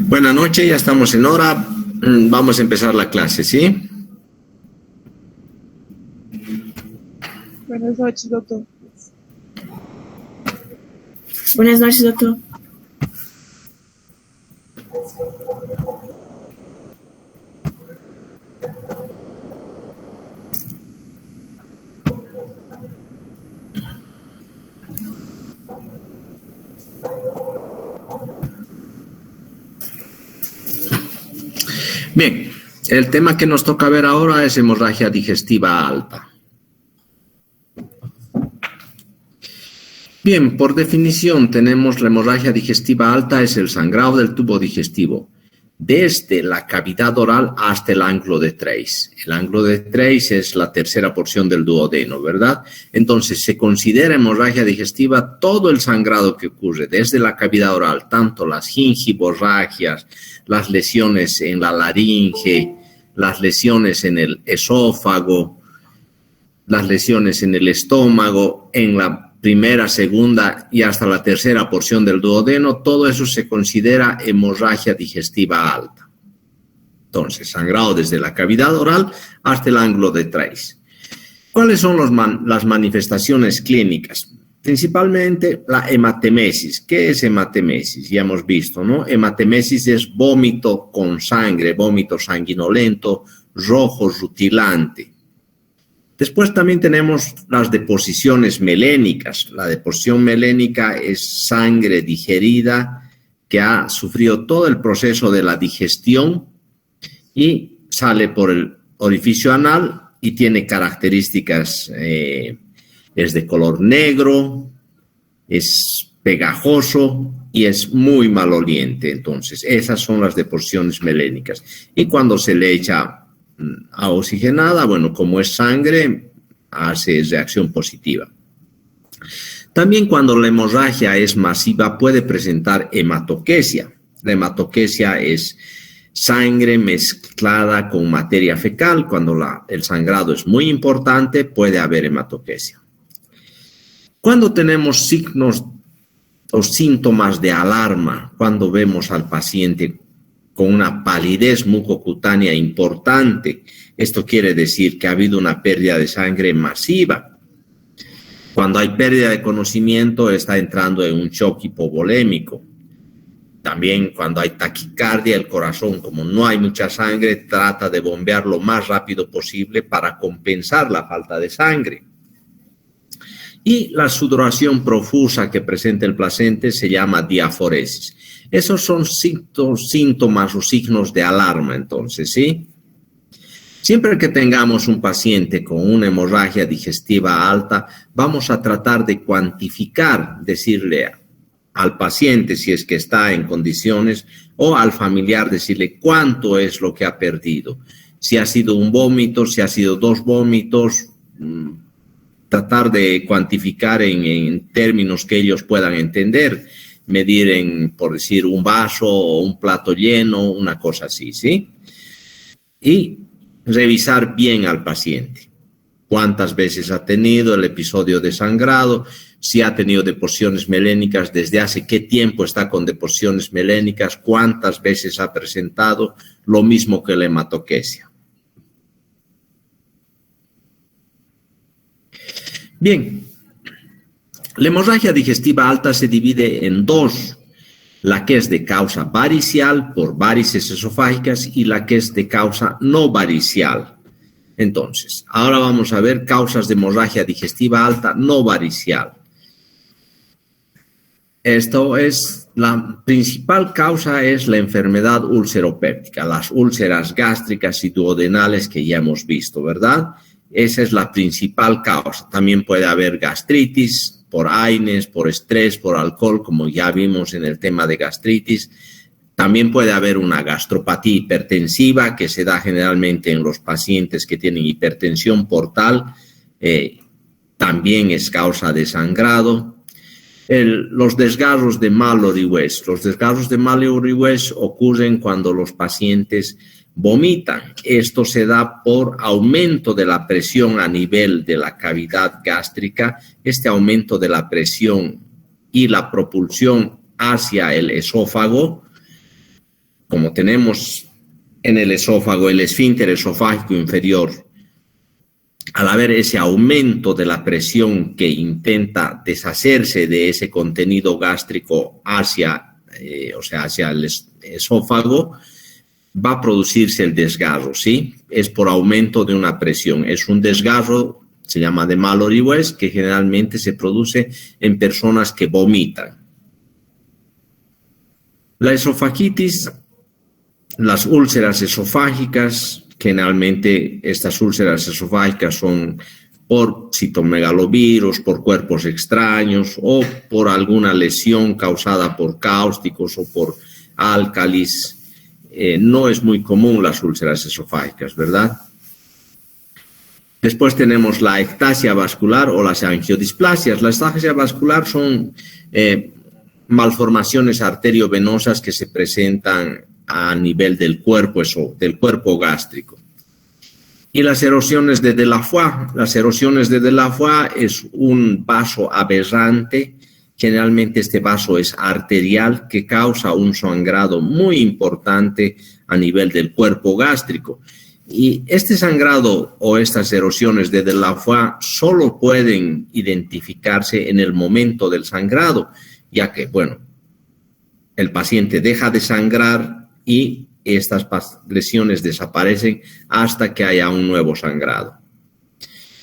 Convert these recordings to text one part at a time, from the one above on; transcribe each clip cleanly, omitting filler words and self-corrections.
Buenas noches, ya estamos en hora. Vamos a empezar la clase, ¿sí? Buenas noches, doctor. Buenas noches, doctor. Bien, el tema que nos toca ver ahora es hemorragia digestiva alta. Bien, por definición tenemos la hemorragia digestiva alta es el sangrado del tubo digestivo, desde la cavidad oral hasta el ángulo de Treis. El ángulo de Treis es la tercera porción del duodeno, ¿verdad? Entonces, se considera hemorragia digestiva todo el sangrado que ocurre desde la cavidad oral, tanto las gingivorragias, las lesiones en la laringe, las lesiones en el esófago, las lesiones en el estómago, en la primera, segunda y hasta la tercera porción del duodeno, todo eso se considera hemorragia digestiva alta. Entonces, sangrado desde la cavidad oral hasta el ángulo de Treis. ¿Cuáles son las manifestaciones clínicas? Principalmente la hematemesis. ¿Qué es hematemesis? Ya hemos visto, ¿no? Hematemesis es vómito con sangre, vómito sanguinolento, rojo, rutilante. Después también tenemos las deposiciones melénicas. La deposición melénica es sangre digerida que ha sufrido todo el proceso de la digestión y sale por el orificio anal y tiene características, es de color negro, es pegajoso y es muy maloliente. Entonces, esas son las deposiciones melénicas. Y cuando se le echa a oxigenada, bueno, como es sangre, hace reacción positiva. También cuando la hemorragia es masiva puede presentar hematoquesia. La hematoquesia es sangre mezclada con materia fecal. Cuando el sangrado es muy importante, puede haber hematoquesia. Cuando tenemos signos o síntomas de alarma, cuando vemos al paciente con una palidez mucocutánea importante, esto quiere decir que ha habido una pérdida de sangre masiva. Cuando hay pérdida de conocimiento, está entrando en un shock hipovolémico. También cuando hay taquicardia, el corazón, como no hay mucha sangre, trata de bombear lo más rápido posible para compensar la falta de sangre. Y la sudoración profusa que presenta el paciente se llama diaforesis. Esos son síntomas o signos de alarma, entonces, ¿sí? Siempre que tengamos un paciente con una hemorragia digestiva alta, vamos a tratar de cuantificar, decirle al paciente si es que está en condiciones o al familiar decirle cuánto es lo que ha perdido. Si ha sido un vómito, si ha sido 2 vómitos, tratar de cuantificar en términos que ellos puedan entender. Medir en, por decir, un vaso o un plato lleno, una cosa así, ¿sí? Y revisar bien al paciente. Cuántas veces ha tenido el episodio de sangrado, si ha tenido deposiciones melénicas, desde hace qué tiempo está con deposiciones melénicas, cuántas veces ha presentado, lo mismo que la hematoquesia. Bien. La hemorragia digestiva alta se divide en 2, la que es de causa varicial por varices esofágicas y la que es de causa no varicial. Entonces, ahora vamos a ver causas de hemorragia digestiva alta no varicial. Esto es, la principal causa es la enfermedad ulceropéptica, las úlceras gástricas y duodenales que ya hemos visto, ¿verdad? Esa es la principal causa. También puede haber gastritis, por AINES, por estrés, por alcohol, como ya vimos en el tema de gastritis. También puede haber una gastropatía hipertensiva que se da generalmente en los pacientes que tienen hipertensión portal. También es causa de sangrado. Los desgarros de Mallory-Weiss. Los desgarros de Mallory-Weiss ocurren cuando los pacientes vomitan. Esto se da por aumento de la presión a nivel de la cavidad gástrica. Este aumento de la presión y la propulsión hacia el esófago, como tenemos en el esófago el esfínter esofágico inferior, al haber ese aumento de la presión que intenta deshacerse de ese contenido gástrico hacia el esófago, va a producirse el desgarro, ¿sí? Es por aumento de una presión. Es un desgarro, se llama de Mallory-West, que generalmente se produce en personas que vomitan. La esofagitis, las úlceras esofágicas, generalmente estas úlceras esofágicas son por citomegalovirus, por cuerpos extraños o por alguna lesión causada por cáusticos o por álcalis. No es muy común las úlceras esofágicas, ¿verdad? Después tenemos la ectasia vascular o las angiodisplasias. La ectasia vascular son malformaciones arteriovenosas que se presentan a nivel del cuerpo, del cuerpo gástrico. Y las erosiones de Delafoy. Las erosiones de Delafoy es un vaso aberrante. Generalmente este vaso es arterial que causa un sangrado muy importante a nivel del cuerpo gástrico. Y este sangrado o estas erosiones de Delafoy solo pueden identificarse en el momento del sangrado, ya que, bueno, el paciente deja de sangrar y estas lesiones desaparecen hasta que haya un nuevo sangrado.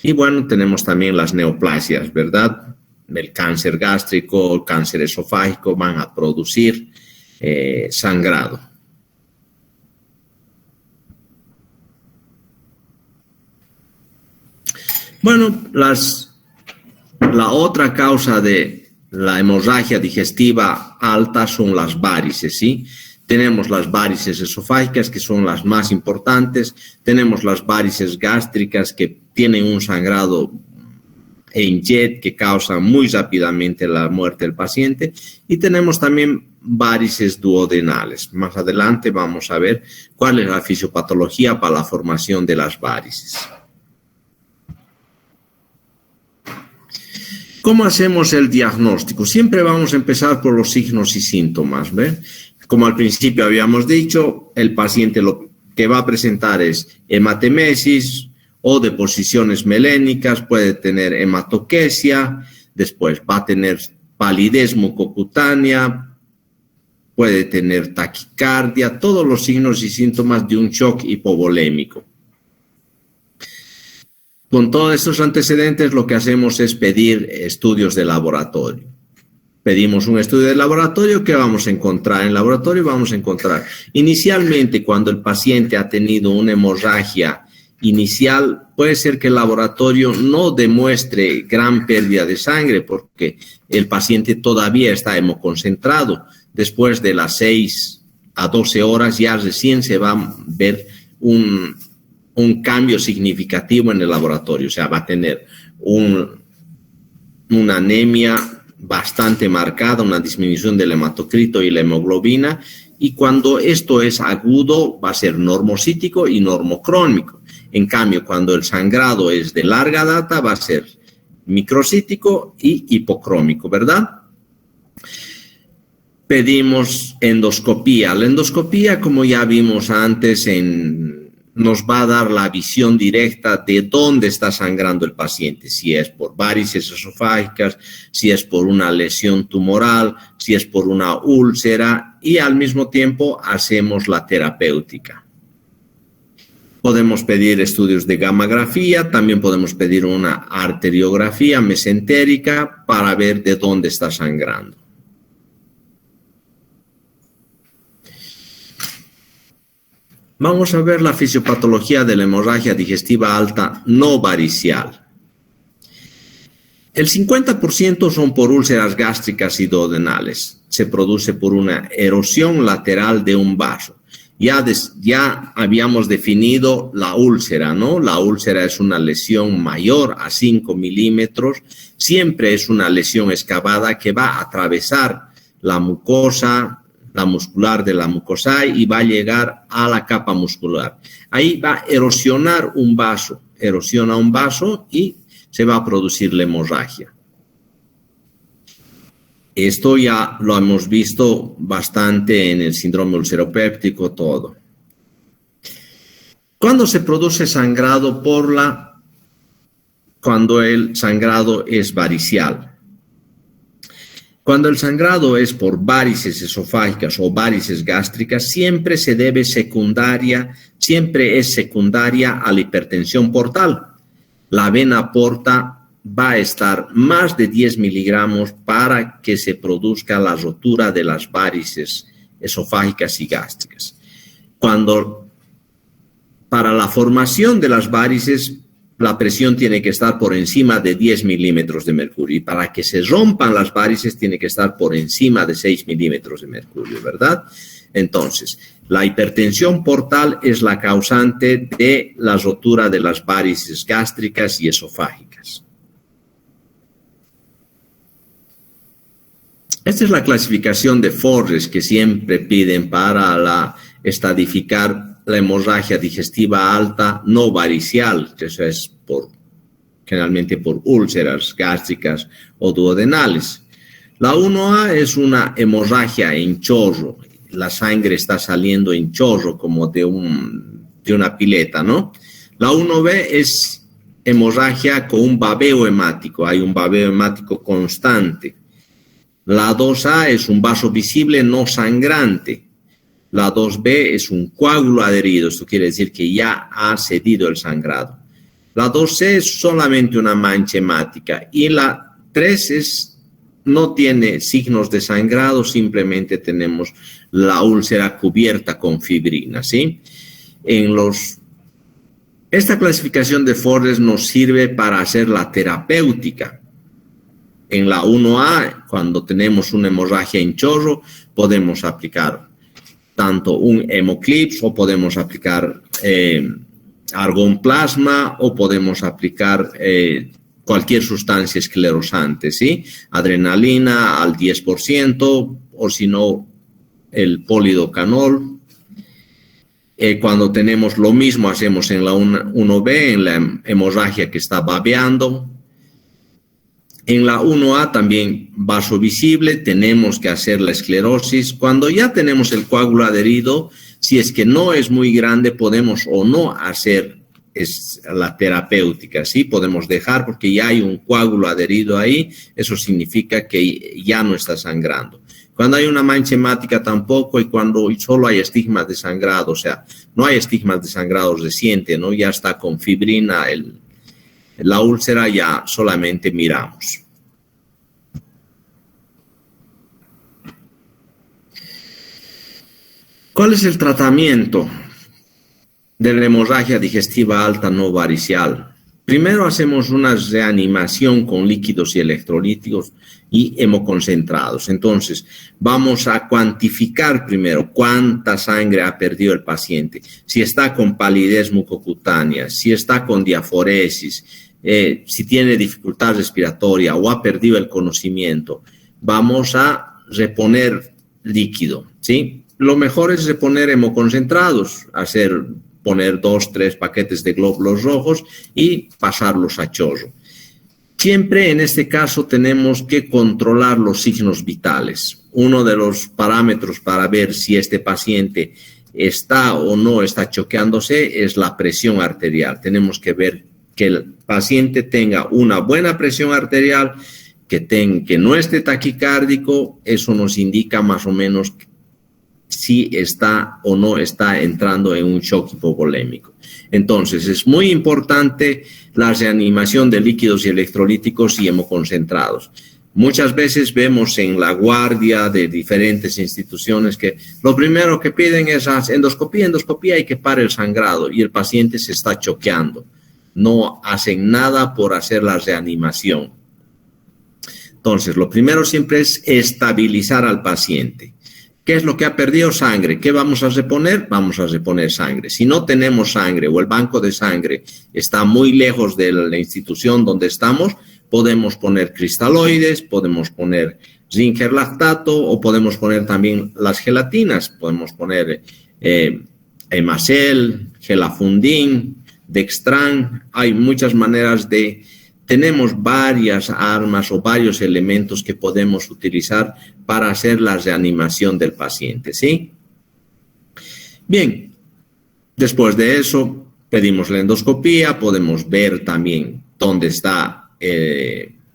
Y bueno, tenemos también las neoplasias, ¿verdad? El cáncer gástrico, el cáncer esofágico van a producir sangrado. Bueno, la otra causa de la hemorragia digestiva alta son las varices, ¿sí? Tenemos las varices esofágicas, que son las más importantes. Tenemos las varices gástricas, que tienen un sangrado en jet que causa muy rápidamente la muerte del paciente. Y tenemos también varices duodenales. Más adelante vamos a ver cuál es la fisiopatología para la formación de las varices. ¿Cómo hacemos el diagnóstico? Siempre vamos a empezar por los signos y síntomas, ¿ve? Como al principio habíamos dicho, el paciente lo que va a presentar es hematemesis o deposiciones melénicas, puede tener hematoquesia, después va a tener palidez mucocutánea, puede tener taquicardia, todos los signos y síntomas de un shock hipovolémico. Con todos estos antecedentes, lo que hacemos es pedir estudios de laboratorio. Pedimos un estudio de laboratorio. ¿Qué vamos a encontrar? En el laboratorio vamos a encontrar, inicialmente, cuando el paciente ha tenido una hemorragia inicial, puede ser que el laboratorio no demuestre gran pérdida de sangre porque el paciente todavía está hemoconcentrado. Después de las 6 a 12 horas ya recién se va a ver un cambio significativo en el laboratorio. O sea, va a tener una anemia bastante marcada, una disminución del hematocrito y la hemoglobina, y cuando esto es agudo va a ser normocítico y normocrónico. En cambio, cuando el sangrado es de larga data va a ser microcítico y hipocrómico, ¿verdad? Pedimos endoscopía. La endoscopía, como ya vimos antes, nos va a dar la visión directa de dónde está sangrando el paciente, si es por varices esofágicas, si es por una lesión tumoral, si es por una úlcera, y al mismo tiempo hacemos la terapéutica. Podemos pedir estudios de gammagrafía, también podemos pedir una arteriografía mesentérica para ver de dónde está sangrando. Vamos a ver la fisiopatología de la hemorragia digestiva alta no varicial. El 50% son por úlceras gástricas y duodenales. Se produce por una erosión lateral de un vaso. Ya habíamos definido la úlcera, ¿no? La úlcera es una lesión mayor a 5 milímetros. Siempre es una lesión excavada que va a atravesar la mucosa, la muscular de la mucosa, y va a llegar a la capa muscular. Ahí va a erosionar un vaso, erosiona un vaso y se va a producir la hemorragia. Esto ya lo hemos visto bastante en el síndrome ulceropéptico, todo. ¿Cuándo se produce sangrado cuando el sangrado es varicial? Cuando el sangrado es por varices esofágicas o varices gástricas, siempre es secundaria a la hipertensión portal. La vena porta va a estar más de 10 miligramos para que se produzca la rotura de las varices esofágicas y gástricas. Para la formación de las varices, la presión tiene que estar por encima de 10 milímetros de mercurio. Y para que se rompan las varices, tiene que estar por encima de 6 milímetros de mercurio, ¿verdad? Entonces, la hipertensión portal es la causante de la rotura de las varices gástricas y esofágicas. Esta es la clasificación de Forres que siempre piden para estadificar la hemorragia digestiva alta no varicial, que eso es generalmente por úlceras gástricas o duodenales. La 1A es una hemorragia en chorro. La sangre está saliendo en chorro como de una pileta, ¿no? La 1B es hemorragia con un babeo hemático. Hay un babeo hemático constante. La 2A es un vaso visible no sangrante. La 2B es un coágulo adherido. Esto quiere decir que ya ha cedido el sangrado. La 2C es solamente una mancha hemática. Y la 3 no tiene signos de sangrado, simplemente tenemos la úlcera cubierta con fibrina, ¿sí? Esta clasificación de Forres nos sirve para hacer la terapéutica. En la 1A, cuando tenemos una hemorragia en chorro, podemos aplicar tanto un hemoclips o podemos aplicar argón plasma o podemos aplicar cualquier sustancia esclerosante, ¿sí? Adrenalina al 10% o si no el polidocanol. Cuando tenemos lo mismo hacemos en la 1B, en la hemorragia que está babeando. En la 1A también vaso visible, tenemos que hacer la esclerosis. Cuando ya tenemos el coágulo adherido, si es que no es muy grande, podemos o no hacer la terapéutica, ¿sí? Podemos dejar porque ya hay un coágulo adherido ahí, eso significa que ya no está sangrando. Cuando hay una mancha hemática tampoco, y cuando solo hay estigmas de sangrado, o sea, no hay estigmas de sangrado reciente, ¿no? Ya está con fibrina la úlcera, ya solamente miramos. ¿Cuál es el tratamiento de la hemorragia digestiva alta no varicial? Primero hacemos una reanimación con líquidos y electrolíticos y hemoconcentrados. Entonces, vamos a cuantificar primero cuánta sangre ha perdido el paciente, si está con palidez mucocutánea, si está con diaforesis, si tiene dificultad respiratoria o ha perdido el conocimiento. Vamos a reponer líquido, ¿sí? Lo mejor es reponer hemoconcentrados, poner 2-3 paquetes de glóbulos rojos y pasarlos a chorro. Siempre en este caso tenemos que controlar los signos vitales. Uno de los parámetros para ver si este paciente está o no está choqueándose es la presión arterial. Tenemos que ver que el paciente tenga una buena presión arterial, que no esté taquicárdico. Eso nos indica más o menos si está o no está entrando en un shock hipovolémico. Entonces, es muy importante la reanimación de líquidos y electrolíticos y hemoconcentrados. Muchas veces vemos en la guardia de diferentes instituciones que lo primero que piden es endoscopía y que pare el sangrado, y el paciente se está choqueando. No hacen nada por hacer la reanimación. Entonces, lo primero siempre es estabilizar al paciente. ¿Qué es lo que ha perdido? Sangre. ¿Qué vamos a reponer? Vamos a reponer sangre. Si no tenemos sangre o el banco de sangre está muy lejos de la institución donde estamos, podemos poner cristaloides, podemos poner zinc lactato o podemos poner también las gelatinas. Podemos poner Hemacel, Gelafundin, Dextran. Hay muchas maneras de tenemos varias armas o varios elementos que podemos utilizar para hacer la reanimación del paciente, ¿sí? Bien, después de eso, pedimos la endoscopía, podemos ver también dónde está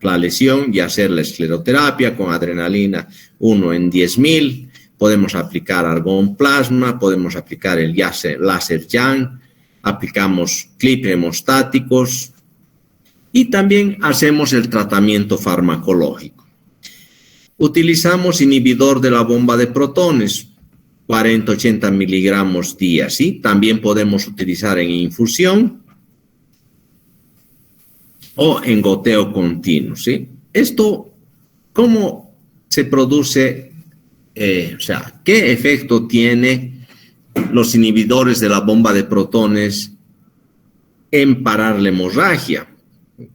la lesión y hacer la escleroterapia con adrenalina 1 en 10.000. Podemos aplicar argón plasma, podemos aplicar el láser Young, aplicamos clip hemostáticos y también hacemos el tratamiento farmacológico. Utilizamos inhibidor de la bomba de protones, 40-80 miligramos día, ¿sí? También podemos utilizar en infusión o en goteo continuo, ¿sí? Esto, ¿cómo se produce? ¿Qué efecto tiene los inhibidores de la bomba de protones en parar la hemorragia?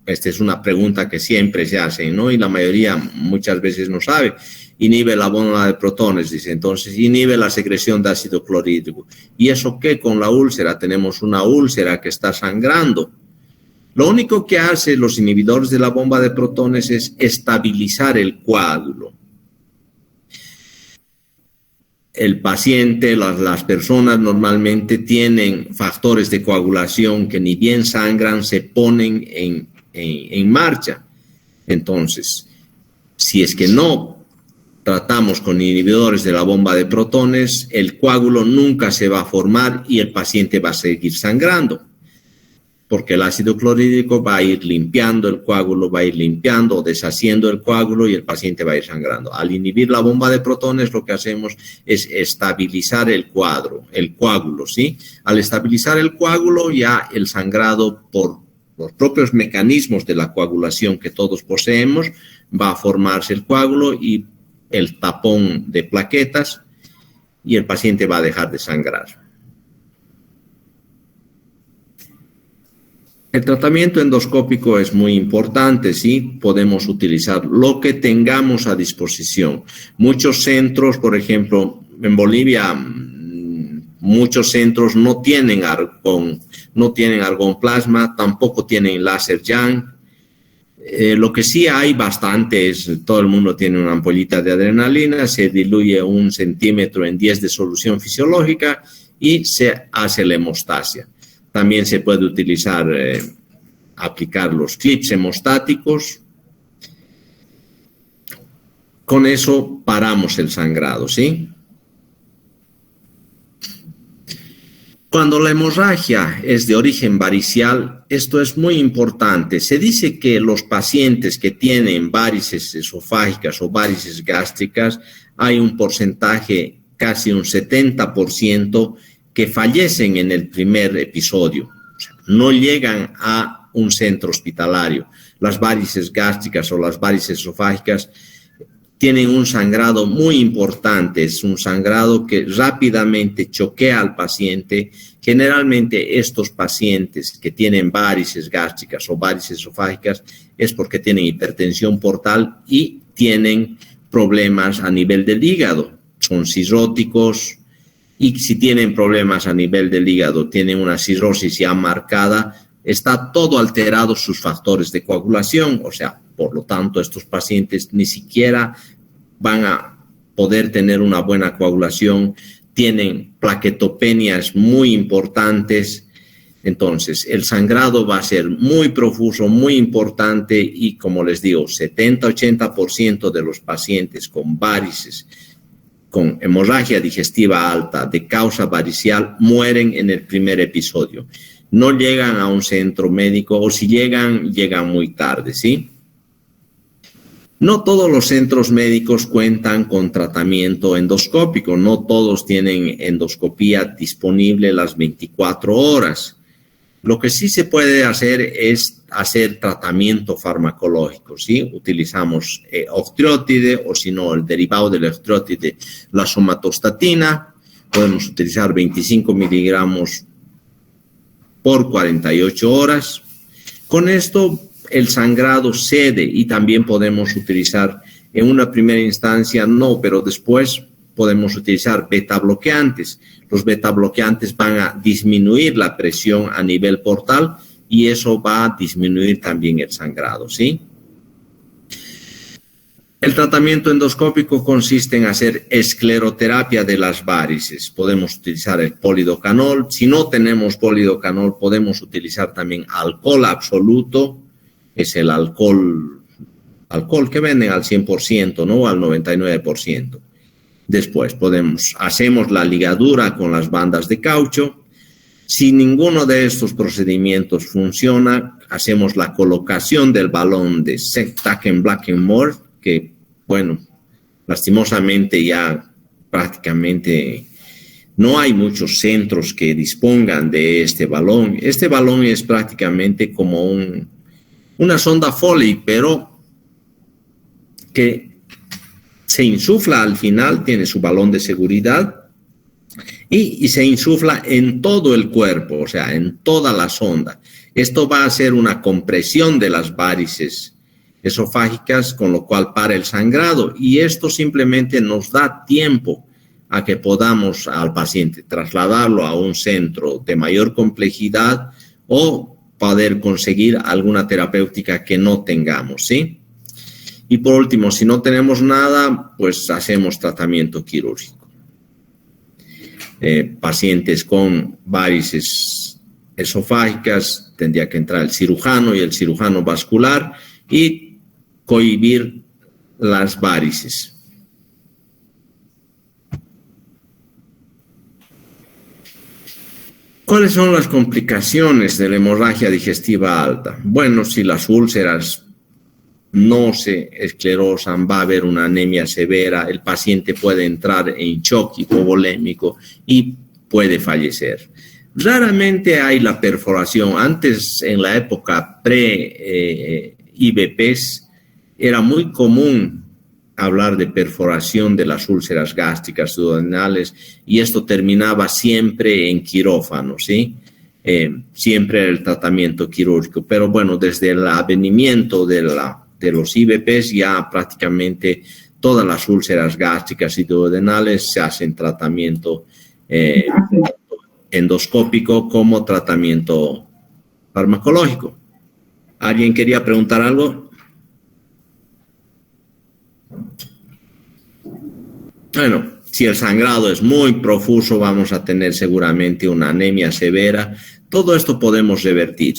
Esta es una pregunta que siempre se hace, ¿no? Y la mayoría muchas veces no sabe. Inhibe la bomba de protones, dice. Entonces, inhibe la secreción de ácido clorhídrico. ¿Y eso qué? Con la úlcera, tenemos una úlcera que está sangrando. Lo único que hacen los inhibidores de la bomba de protones es estabilizar el coágulo. El paciente, las personas normalmente tienen factores de coagulación que ni bien sangran, se ponen en marcha. Entonces, si es que no tratamos con inhibidores de la bomba de protones, el coágulo nunca se va a formar y el paciente va a seguir sangrando, porque el ácido clorhídrico va a ir limpiando el coágulo, va a ir limpiando o deshaciendo el coágulo y el paciente va a ir sangrando. Al inhibir la bomba de protones, lo que hacemos es estabilizar el coágulo, ¿sí? Al estabilizar el coágulo, ya el sangrado, por los propios mecanismos de la coagulación que todos poseemos, va a formarse el coágulo y el tapón de plaquetas y el paciente va a dejar de sangrar. El tratamiento endoscópico es muy importante, ¿sí? Podemos utilizar lo que tengamos a disposición. Muchos centros, por ejemplo, en Bolivia, muchos centros no tienen argón plasma, tampoco tienen láser Young. Lo que sí hay bastante es, todo el mundo tiene una ampollita de adrenalina, se diluye 1 centímetro en 10 de solución fisiológica y se hace la hemostasia. También se puede utilizar, aplicar los clips hemostáticos. Con eso paramos el sangrado, ¿sí? Cuando la hemorragia es de origen varicial, esto es muy importante. Se dice que los pacientes que tienen varices esofágicas o varices gástricas, hay un porcentaje, casi un 70%, que fallecen en el primer episodio. O sea, no llegan a un centro hospitalario. Las varices gástricas o las varices esofágicas tienen un sangrado muy importante, es un sangrado que rápidamente choquea al paciente. Generalmente estos pacientes que tienen varices gástricas o varices esofágicas es porque tienen hipertensión portal y tienen problemas a nivel del hígado, son cirróticos y si tienen problemas a nivel del hígado, tienen una cirrosis ya marcada, está todo alterado sus factores de coagulación, o sea, por lo tanto, estos pacientes ni siquiera van a poder tener una buena coagulación, tienen plaquetopenias muy importantes. Entonces, el sangrado va a ser muy profuso, muy importante y, como les digo, 70-80% de los pacientes con varices, con hemorragia digestiva alta de causa varicial, mueren en el primer episodio. No llegan a un centro médico o si llegan muy tarde, ¿sí? No todos los centros médicos cuentan con tratamiento endoscópico, no todos tienen endoscopía disponible las 24 horas. Lo que sí se puede hacer es hacer tratamiento farmacológico, ¿sí? Utilizamos octreotide o si no el derivado del octreotide, la somatostatina. Podemos utilizar 25 miligramos por 48 horas. Con esto el sangrado cede y también podemos utilizar en una primera instancia, no, pero después podemos utilizar beta bloqueantes. Los beta bloqueantes van a disminuir la presión a nivel portal y eso va a disminuir también el sangrado, ¿sí? El tratamiento endoscópico consiste en hacer escleroterapia de las varices. Podemos utilizar el polidocanol. Si no tenemos polidocanol, podemos utilizar también alcohol absoluto. Es el alcohol que venden al 100%, ¿no? Al 99%. Después hacemos la ligadura con las bandas de caucho. Si ninguno de estos procedimientos funciona, hacemos la colocación del balón de Sectaken-Blackenmore, que, bueno, lastimosamente ya prácticamente no hay muchos centros que dispongan de este balón. Este balón es prácticamente como una sonda Foley, pero que se insufla al final, tiene su balón de seguridad y se insufla en todo el cuerpo, o sea, en toda la sonda. Esto va a hacer una compresión de las varices esofágicas, con lo cual para el sangrado, y esto simplemente nos da tiempo a que podamos al paciente trasladarlo a un centro de mayor complejidad o poder conseguir alguna terapéutica que no tengamos, ¿sí? Y por último, si no tenemos nada, pues hacemos tratamiento quirúrgico. Pacientes con varices esofágicas, tendría que entrar el cirujano y el cirujano vascular y cohibir las varices. ¿Cuáles son las complicaciones de la hemorragia digestiva alta? Bueno, si las úlceras no se esclerosan, va a haber una anemia severa, el paciente puede entrar en shock hipovolémico y puede fallecer. Raramente hay la perforación. Antes, en la época pre-IBPs, era muy común hablar de perforación de las úlceras gástricas duodenales y esto terminaba siempre en quirófano, ¿sí? Siempre el tratamiento quirúrgico. Pero bueno, desde el advenimiento de los IBPs ya prácticamente todas las úlceras gástricas y duodenales se hacen tratamiento endoscópico como tratamiento farmacológico. ¿Alguien quería preguntar algo? Bueno, si el sangrado es muy profuso, vamos a tener seguramente una anemia severa. Todo esto podemos revertir.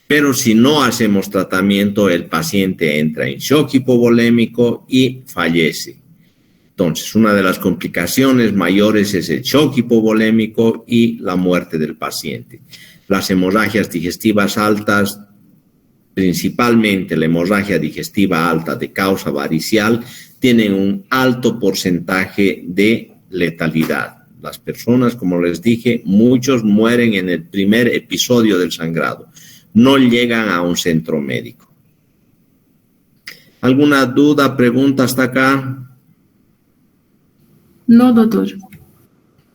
Pero si no hacemos tratamiento, el paciente entra en shock hipovolémico y fallece. Entonces, una de las complicaciones mayores es el shock hipovolémico y la muerte del paciente. Las hemorragias digestivas altas, principalmente la hemorragia digestiva alta de causa varicial, tienen un alto porcentaje de letalidad. Las personas, como les dije, muchos mueren en el primer episodio del sangrado. No llegan a un centro médico. ¿Alguna duda, pregunta hasta acá? No, doctor.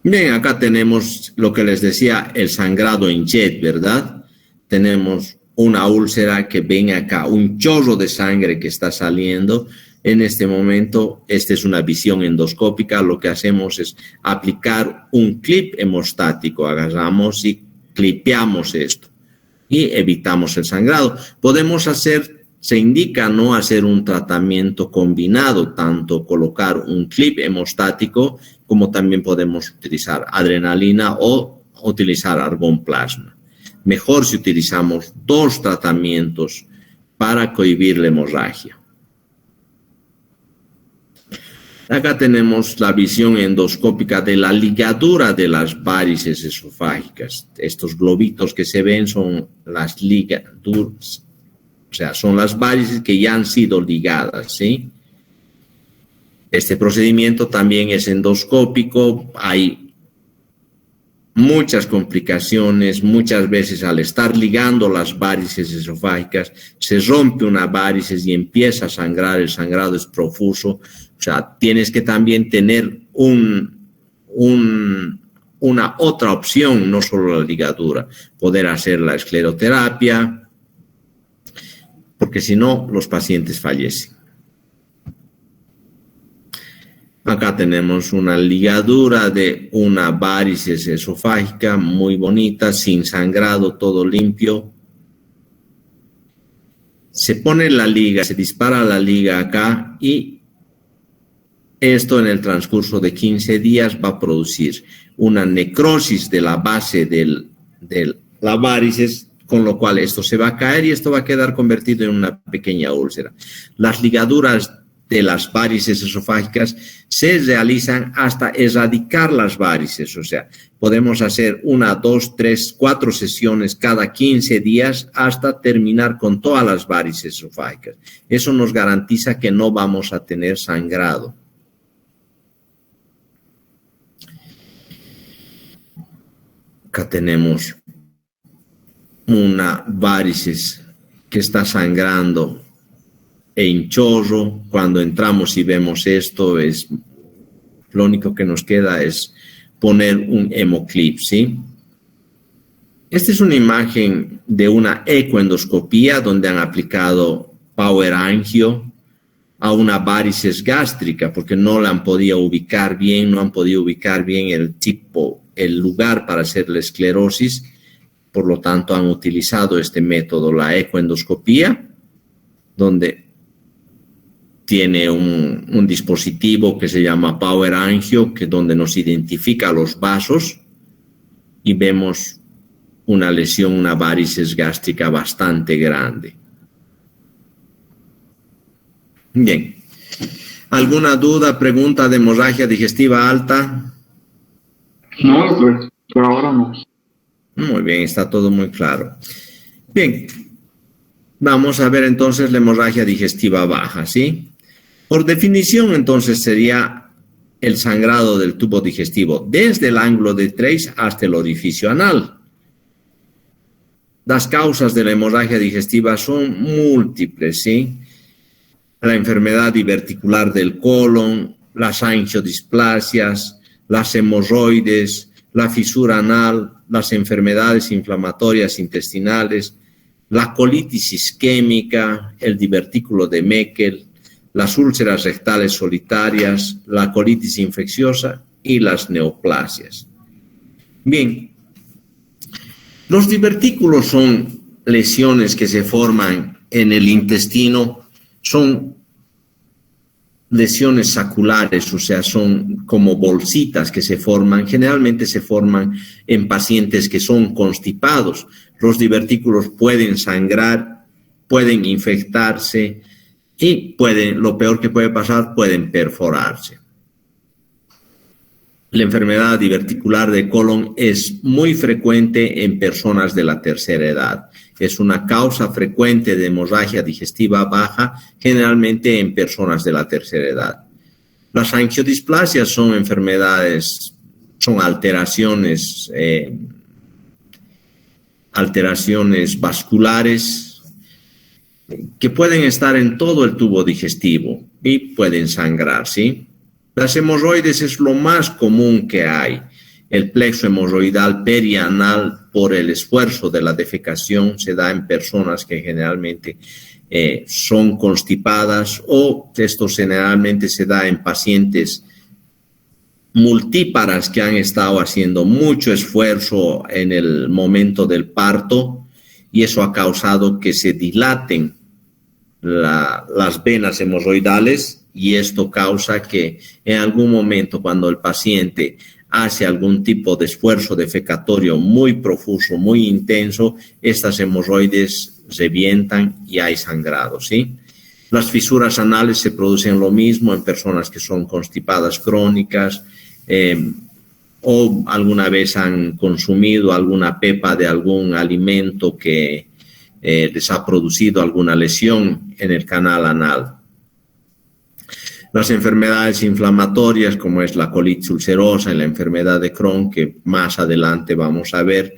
Bien, acá tenemos lo que les decía, el sangrado en jet, ¿verdad? Tenemos una úlcera que ven acá, un chorro de sangre que está saliendo. En este momento, esta es una visión endoscópica. Lo que hacemos es aplicar un clip hemostático. Agarramos y clipeamos esto y evitamos el sangrado. Podemos hacer, se indica no hacer un tratamiento combinado, tanto colocar un clip hemostático como también podemos utilizar adrenalina o utilizar argón plasma. Mejor si utilizamos dos tratamientos para cohibir la hemorragia. Acá tenemos la visión endoscópica de la ligadura de las varices esofágicas. Estos globitos que se ven son las ligaduras, o sea, son las varices que ya han sido ligadas, ¿sí? Este procedimiento también es endoscópico. Hay muchas complicaciones. Muchas veces al estar ligando las varices esofágicas se rompe una varices y empieza a sangrar. El sangrado es profuso. O sea, tienes que también tener una otra opción, no solo la ligadura. Poder hacer la escleroterapia, porque si no, los pacientes fallecen. Acá tenemos una ligadura de una varices esofágica muy bonita, sin sangrado, todo limpio. Se pone la liga, se dispara la liga acá y esto en el transcurso de 15 días va a producir una necrosis de la base de la varices, con lo cual esto se va a caer y esto va a quedar convertido en una pequeña úlcera. Las ligaduras de las varices esofágicas se realizan hasta erradicar las varices, o sea, podemos hacer 1, 2, 3, 4 sesiones cada 15 días hasta terminar con todas las varices esofágicas. Eso nos garantiza que no vamos a tener sangrado. Acá tenemos una varices que está sangrando en chorro. Cuando entramos y vemos esto, lo único que nos queda es poner un hemoclip, ¿sí? Esta es una imagen de una ecoendoscopía donde han aplicado power angio a una varices gástrica porque no la han podido ubicar bien, no han podido ubicar bien el lugar para hacer la esclerosis. Por lo tanto, han utilizado este método, la ecoendoscopía, donde tiene un dispositivo que se llama Power Angio, donde nos identifica los vasos y vemos una lesión, una varices gástrica bastante grande. Bien. ¿Alguna duda, pregunta de hemorragia digestiva alta? No, pues, por ahora no. Muy bien, está todo muy claro. Bien, vamos a ver entonces la hemorragia digestiva baja, ¿sí? Por definición, entonces, sería el sangrado del tubo digestivo desde el ángulo de Treis hasta el orificio anal. Las causas de la hemorragia digestiva son múltiples, ¿sí? La enfermedad diverticular del colon, las angiodisplasias, las hemorroides, la fisura anal, las enfermedades inflamatorias intestinales, la colitis isquémica, el divertículo de Meckel, las úlceras rectales solitarias, la colitis infecciosa y las neoplasias. Bien, los divertículos son lesiones que se forman en el intestino, son lesiones saculares, o sea, son como bolsitas que se forman, generalmente se forman en pacientes que son constipados. Los divertículos pueden sangrar, pueden infectarse y lo peor que puede pasar, pueden perforarse. La enfermedad diverticular del colon es muy frecuente en personas de la tercera edad. Es una causa frecuente de hemorragia digestiva baja, generalmente en personas de la tercera edad. Las angiodisplasias son enfermedades, son alteraciones vasculares que pueden estar en todo el tubo digestivo y pueden sangrar, ¿sí? Las hemorroides es lo más común que hay. El plexo hemorroidal perianal, por el esfuerzo de la defecación, se da en personas que generalmente son constipadas, o esto generalmente se da en pacientes multíparas que han estado haciendo mucho esfuerzo en el momento del parto y eso ha causado que se dilaten las venas hemorroidales y esto causa que en algún momento cuando el paciente hace algún tipo de esfuerzo defecatorio muy profuso, muy intenso, estas hemorroides revientan y hay sangrado, ¿sí? Las fisuras anales se producen lo mismo en personas que son constipadas crónicas o alguna vez han consumido alguna pepa de algún alimento que les ha producido alguna lesión en el canal anal. Las enfermedades inflamatorias, como es la colitis ulcerosa y la enfermedad de Crohn, que más adelante vamos a ver,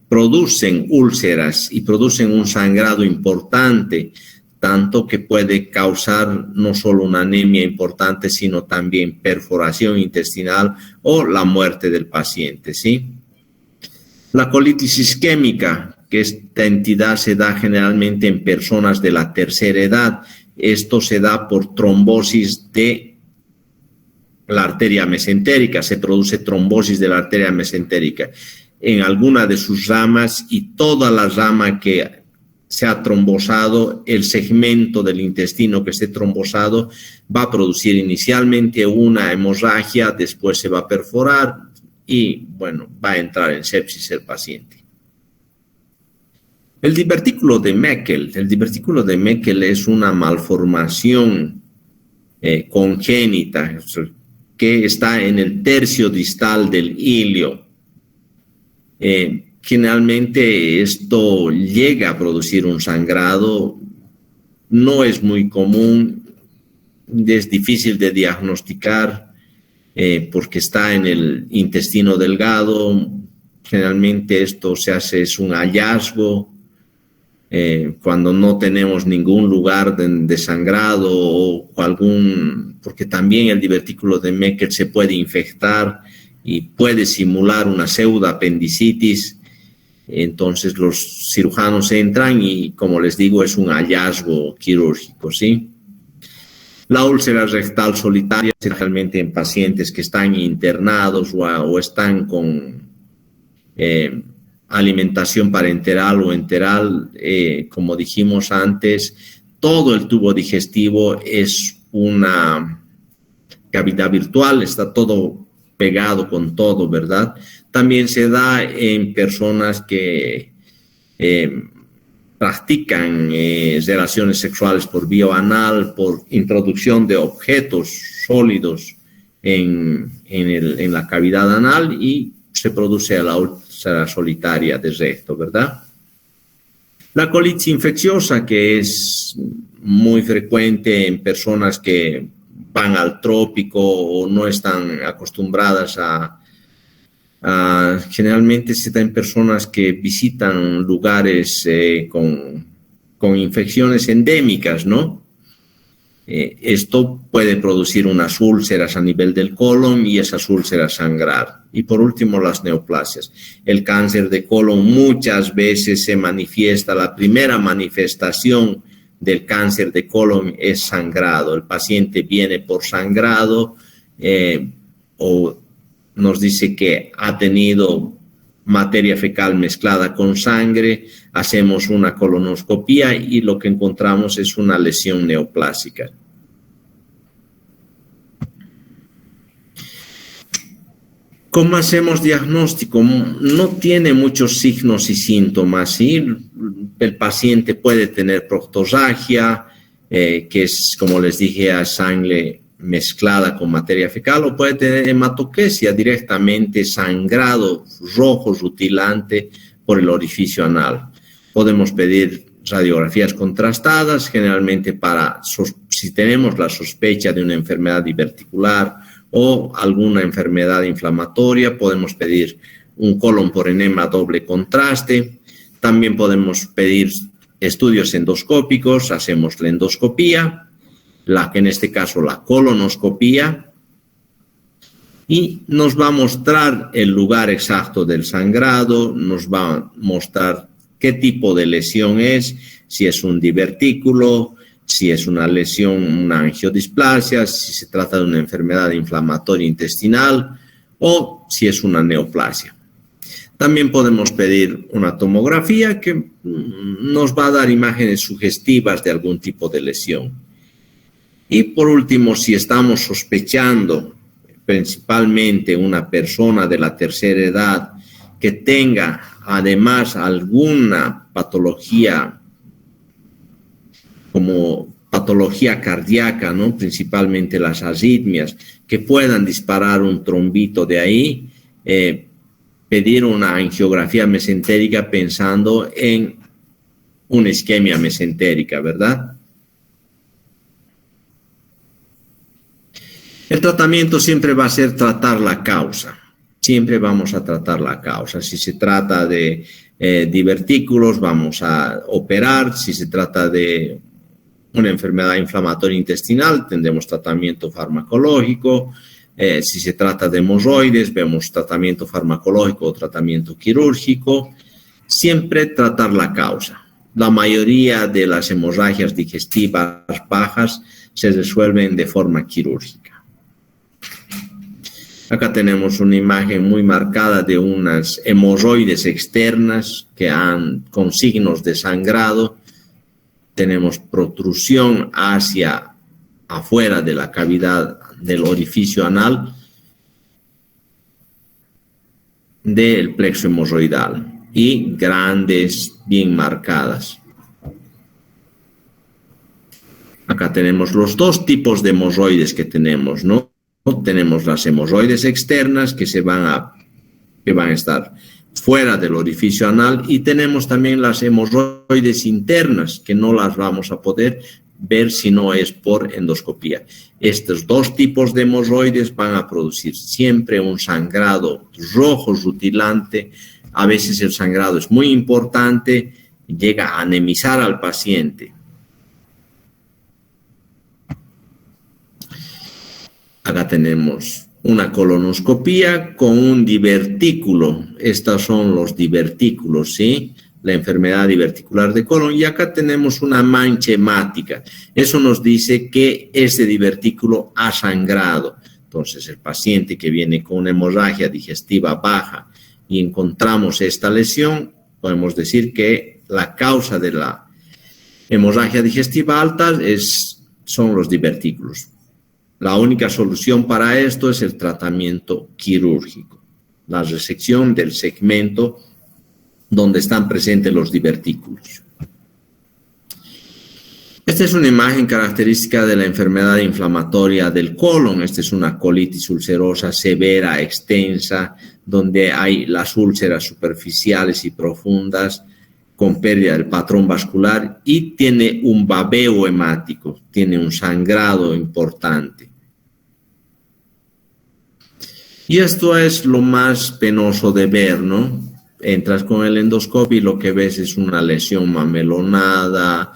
producen úlceras y producen un sangrado importante, tanto que puede causar no solo una anemia importante, sino también perforación intestinal o la muerte del paciente, ¿sí? La colitis isquémica, que esta entidad se da generalmente en personas de la tercera edad. Esto se da por trombosis de la arteria mesentérica, se produce trombosis de la arteria mesentérica en alguna de sus ramas y toda la rama que se ha trombosado, el segmento del intestino que esté trombosado va a producir inicialmente una hemorragia, después se va a perforar y, bueno, va a entrar en sepsis el paciente. El divertículo de Meckel. El divertículo de Meckel es una malformación congénita que está en el tercio distal del ilio. Generalmente esto llega a producir un sangrado, no es muy común, es difícil de diagnosticar porque está en el intestino delgado. Generalmente esto se hace, es un hallazgo cuando no tenemos ningún lugar de sangrado o porque también el divertículo de Meckel se puede infectar y puede simular una pseudoapendicitis. Entonces los cirujanos entran y, como les digo, es un hallazgo quirúrgico, ¿sí? La úlcera rectal solitaria, especialmente en pacientes que están internados o están con alimentación parenteral o enteral, como dijimos antes, todo el tubo digestivo es una cavidad virtual, está todo pegado con todo, ¿verdad? También se da en personas que practican relaciones sexuales por vía anal, por introducción de objetos sólidos en la cavidad anal y se produce la úlcera solitaria de recto, ¿verdad? La colitis infecciosa, que es muy frecuente en personas que van al trópico o no están acostumbradas generalmente se da en personas que visitan lugares con infecciones endémicas, ¿no? Esto puede producir unas úlceras a nivel del colon y esas úlceras sangrar. Y por último, las neoplasias. El cáncer de colon muchas veces se manifiesta, la primera manifestación del cáncer de colon es sangrado. El paciente viene por sangrado o nos dice que ha tenido materia fecal mezclada con sangre, hacemos una colonoscopía y lo que encontramos es una lesión neoplásica. ¿Cómo hacemos diagnóstico? No tiene muchos signos y síntomas, ¿sí? El paciente puede tener proctorragia, que es, como les dije, a sangre mezclada con materia fecal, o puede tener hematoquesia, directamente sangrado rojo rutilante por el orificio anal. Podemos pedir radiografías contrastadas, generalmente si tenemos la sospecha de una enfermedad diverticular o alguna enfermedad inflamatoria, podemos pedir un colon por enema doble contraste. También podemos pedir estudios endoscópicos, hacemos la endoscopía, en este caso la colonoscopía, y nos va a mostrar el lugar exacto del sangrado, nos va a mostrar qué tipo de lesión es, si es un divertículo, si es una lesión, una angiodisplasia, si se trata de una enfermedad inflamatoria intestinal o si es una neoplasia. También podemos pedir una tomografía que nos va a dar imágenes sugestivas de algún tipo de lesión. Y por último, si estamos sospechando principalmente una persona de la tercera edad que tenga además alguna patología como patología cardíaca, ¿no? Principalmente las arritmias, que puedan disparar un trombito de ahí, pedir una angiografía mesentérica pensando en una isquemia mesentérica, ¿verdad? El tratamiento siempre va a ser tratar la causa. Siempre vamos a tratar la causa. Si se trata de divertículos, vamos a operar. Si se trata de una enfermedad inflamatoria intestinal, tendremos tratamiento farmacológico. Si se trata de hemorroides, vemos tratamiento farmacológico o tratamiento quirúrgico. Siempre tratar la causa. La mayoría de las hemorragias digestivas bajas se resuelven de forma quirúrgica. Acá tenemos una imagen muy marcada de unas hemorroides externas con signos de sangrado. tenemos protrusión hacia afuera de la cavidad del orificio anal del plexo hemorroidal y grandes, bien marcadas. Acá tenemos los dos tipos de hemorroides que tenemos, ¿no? Tenemos las hemorroides externas que van a estar fuera del orificio anal y tenemos también las hemorroides internas que no las vamos a poder ver si no es por endoscopía. Estos dos tipos de hemorroides van a producir siempre un sangrado rojo rutilante. A veces el sangrado es muy importante, llega a anemizar al paciente. Acá tenemos una colonoscopía con un divertículo. Estos son los divertículos, ¿sí? La enfermedad diverticular de colon. Y acá tenemos una mancha hemática. Eso nos dice que ese divertículo ha sangrado. Entonces, el paciente que viene con una hemorragia digestiva baja y encontramos esta lesión, podemos decir que la causa de la hemorragia digestiva alta son los divertículos. La única solución para esto es el tratamiento quirúrgico, la resección del segmento donde están presentes los divertículos. Esta es una imagen característica de la enfermedad inflamatoria del colon. Esta es una colitis ulcerosa severa, extensa, donde hay las úlceras superficiales y profundas con pérdida del patrón vascular y tiene un babeo hemático, tiene un sangrado importante. Y esto es lo más penoso de ver, ¿no? Entras con el endoscopio y lo que ves es una lesión mamelonada,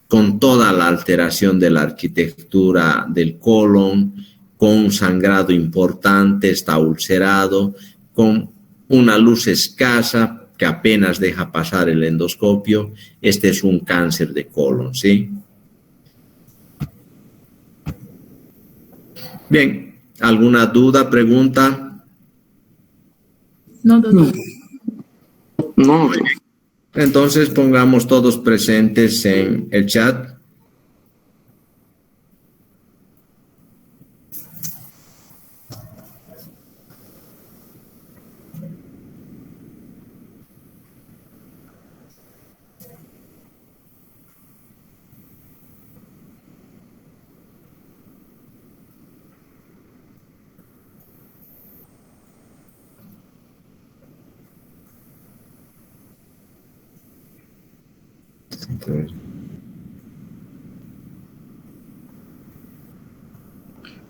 con toda la alteración de la arquitectura del colon, con un sangrado importante, está ulcerado, con una luz escasa que apenas deja pasar el endoscopio. Este es un cáncer de colon, ¿sí? Bien. ¿Alguna duda, pregunta? No, doctor. No. Entonces pongamos todos presentes en el chat.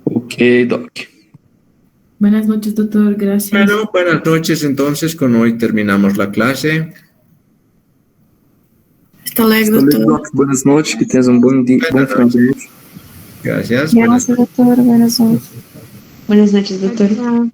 Ok, Doc. Buenas noches, doctor. Gracias. Bueno, buenas noches. Entonces, con hoy terminamos la clase. Hasta luego, doctor. Buenas noches, que tengas un buen día. Buen final de noche. Gracias. Gracias, doctor. Buenas noches. Buenas noches, doctor.